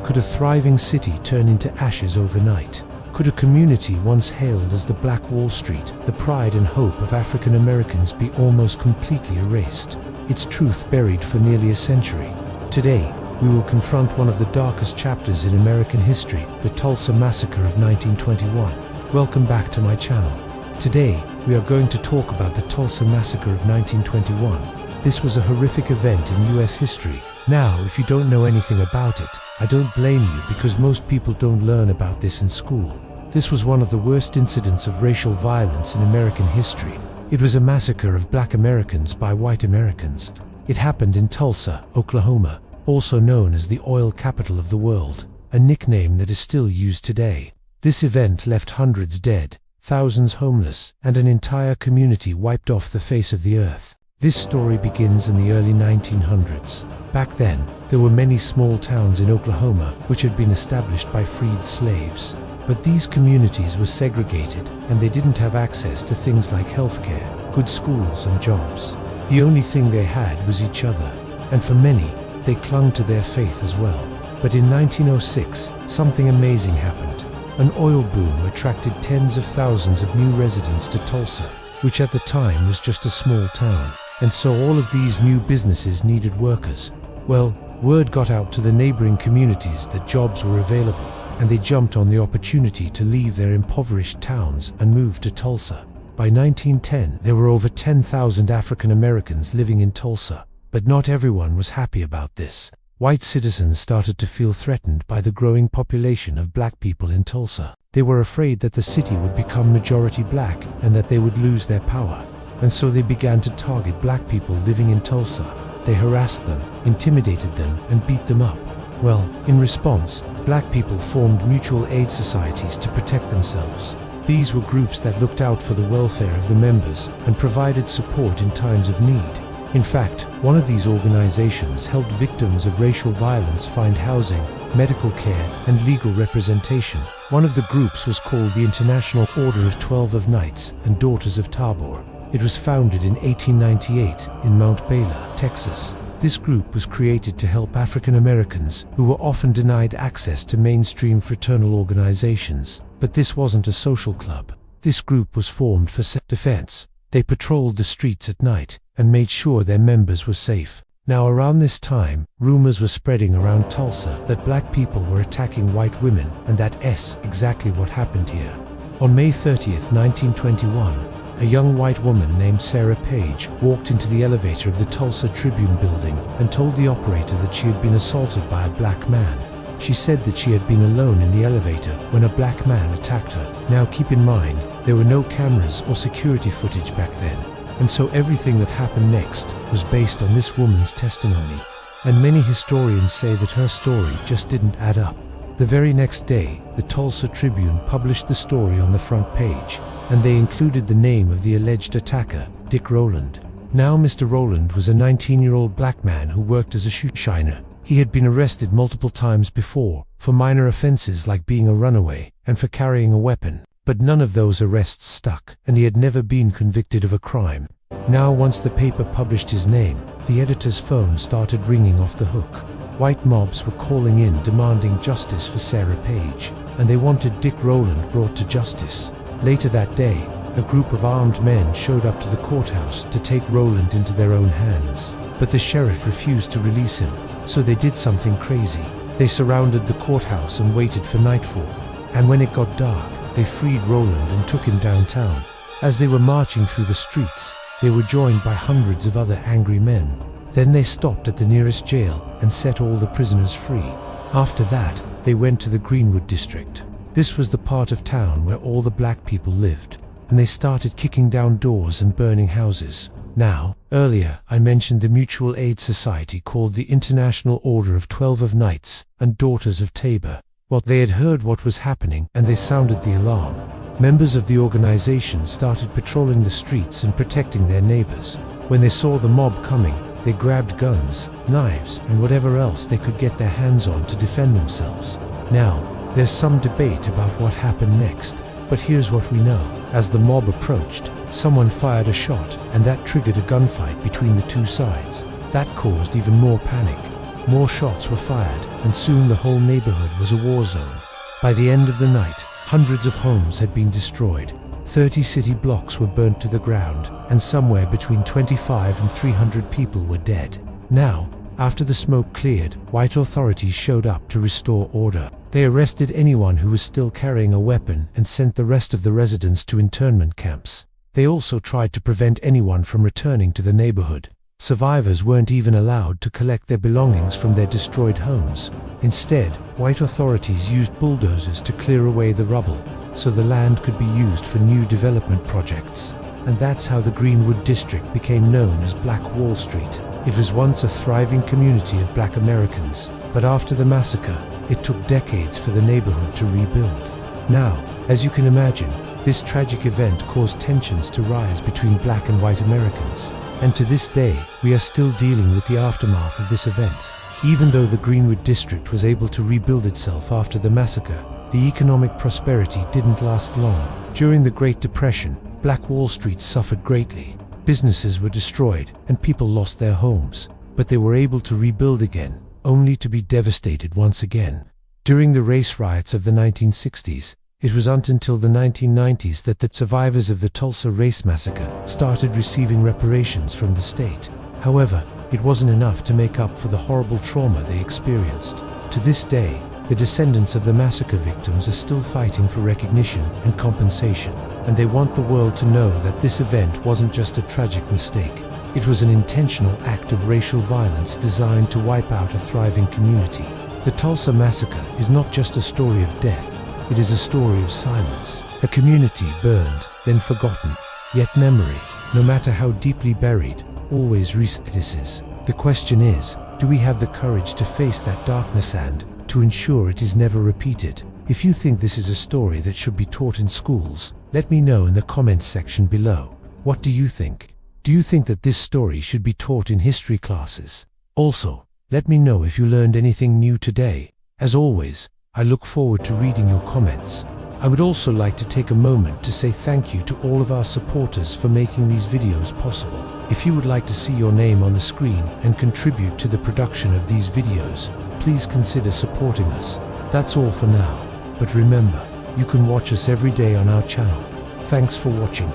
Could a thriving city turn into ashes overnight? Could a community once hailed as the Black Wall Street, the pride and hope of African Americans, be almost completely erased, its truth buried for nearly a century? Today, we will confront one of the darkest chapters in American history, the Tulsa Massacre of 1921. Welcome back to my channel. Today, we are going to talk about the Tulsa Massacre of 1921. This was a horrific event in US history. Now, if you don't know anything about it, I don't blame you, because most people don't learn about this in school. This was one of the worst incidents of racial violence in American history. It was a massacre of Black Americans by white Americans. It happened in Tulsa, Oklahoma, also known as the oil capital of the world, a nickname that is still used today. This event left hundreds dead, thousands homeless, and an entire community wiped off the face of the earth. This story begins in the early 1900s. Back then, there were many small towns in Oklahoma which had been established by freed slaves. But these communities were segregated, and they didn't have access to things like healthcare, good schools, and jobs. The only thing they had was each other, and for many, they clung to their faith as well. But in 1906, something amazing happened. An oil boom attracted tens of thousands of new residents to Tulsa, which at the time was just a small town. And so all of these new businesses needed workers. Well, word got out to the neighboring communities that jobs were available, and they jumped on the opportunity to leave their impoverished towns and move to Tulsa. By 1910, there were over 10,000 African Americans living in Tulsa, but not everyone was happy about this. White citizens started to feel threatened by the growing population of Black people in Tulsa. They were afraid that the city would become majority Black and that they would lose their power. And so they began to target Black people living in Tulsa. They harassed them, intimidated them, and beat them up. Well, in response, Black people formed mutual aid societies to protect themselves. These were groups that looked out for the welfare of the members and provided support in times of need. In fact, one of these organizations helped victims of racial violence find housing, medical care, and legal representation. One of the groups was called the International Order of 12 of Knights and Daughters of Tabor. It was founded in 1898 in Mount Bela, Texas. This group was created to help African Americans who were often denied access to mainstream fraternal organizations. But this wasn't a social club. This group was formed for self-defense. They patrolled the streets at night and made sure their members were safe. Now, around this time, rumors were spreading around Tulsa that Black people were attacking white women, and that's exactly what happened here. On May 30th, 1921, a young white woman named Sarah Page walked into the elevator of the Tulsa Tribune building and told the operator that she had been assaulted by a black man. She said that she had been alone in the elevator when a black man attacked her. Now keep in mind, there were no cameras or security footage back then, and so everything that happened next was based on this woman's testimony. And many historians say that her story just didn't add up. The very next day, the Tulsa Tribune published the story on the front page, and they included the name of the alleged attacker, Dick Rowland. Now, Mr. Rowland was a 19-year-old black man who worked as a shoe shiner. He had been arrested multiple times before, for minor offenses like being a runaway and for carrying a weapon. But none of those arrests stuck, and he had never been convicted of a crime. Now, once the paper published his name, the editor's phone started ringing off the hook. White mobs were calling in demanding justice for Sarah Page, and they wanted Dick Rowland brought to justice. Later that day, a group of armed men showed up to the courthouse to take Rowland into their own hands. But the sheriff refused to release him, so they did something crazy. They surrounded the courthouse and waited for nightfall. And when it got dark, they freed Rowland and took him downtown. As they were marching through the streets, they were joined by hundreds of other angry men. Then they stopped at the nearest jail and set all the prisoners free. After that, they went to the Greenwood district. This was the part of town where all the Black people lived, and they started kicking down doors and burning houses. Now, earlier I mentioned the mutual aid society called the International Order of 12 of Knights and Daughters of Tabor. Well, they had heard what was happening, and they sounded the alarm. Members of the organization started patrolling the streets and protecting their neighbors. When they saw the mob coming, they grabbed guns, knives, and whatever else they could get their hands on to defend themselves. Now, there's some debate about what happened next, but here's what we know. As the mob approached, someone fired a shot, and that triggered a gunfight between the two sides. That caused even more panic. More shots were fired, and soon the whole neighborhood was a war zone. By the end of the night, hundreds of homes had been destroyed. 30 city blocks were burnt to the ground, and somewhere between 25 and 300 people were dead. Now, after the smoke cleared, white authorities showed up to restore order. They arrested anyone who was still carrying a weapon and sent the rest of the residents to internment camps. They also tried to prevent anyone from returning to the neighborhood. Survivors weren't even allowed to collect their belongings from their destroyed homes. Instead, white authorities used bulldozers to clear away the rubble, so the land could be used for new development projects. And that's how the Greenwood district became known as Black Wall Street. It was once a thriving community of Black Americans, but after the massacre, it took decades for the neighborhood to rebuild. Now, as you can imagine, this tragic event caused tensions to rise between Black and white Americans. And to this day, we are still dealing with the aftermath of this event. Even though the Greenwood district was able to rebuild itself after the massacre, the economic prosperity didn't last long. During the Great Depression, Black Wall Street suffered greatly. Businesses were destroyed and people lost their homes, but they were able to rebuild again, only to be devastated once again. During the race riots of the 1960s, it was until the 1990s that the survivors of the Tulsa Race Massacre started receiving reparations from the state. However, it wasn't enough to make up for the horrible trauma they experienced. To this day, the descendants of the massacre victims are still fighting for recognition and compensation, and they want the world to know that this event wasn't just a tragic mistake. It was an intentional act of racial violence designed to wipe out a thriving community. The Tulsa Massacre is not just a story of death. It is a story of silence. A community burned, then forgotten. Yet memory, no matter how deeply buried, always resurfaces. The question is, do we have the courage to face that darkness and to ensure it is never repeated? If you think this is a story that should be taught in schools, let me know in the comments section below. What do you think? Do you think that this story should be taught in history classes? Also, let me know if you learned anything new today. As always, I look forward to reading your comments. I would also like to take a moment to say thank you to all of our supporters for making these videos possible. If you would like to see your name on the screen and contribute to the production of these videos, please consider supporting us. That's all for now, but remember, you can watch us every day on our channel. Thanks for watching.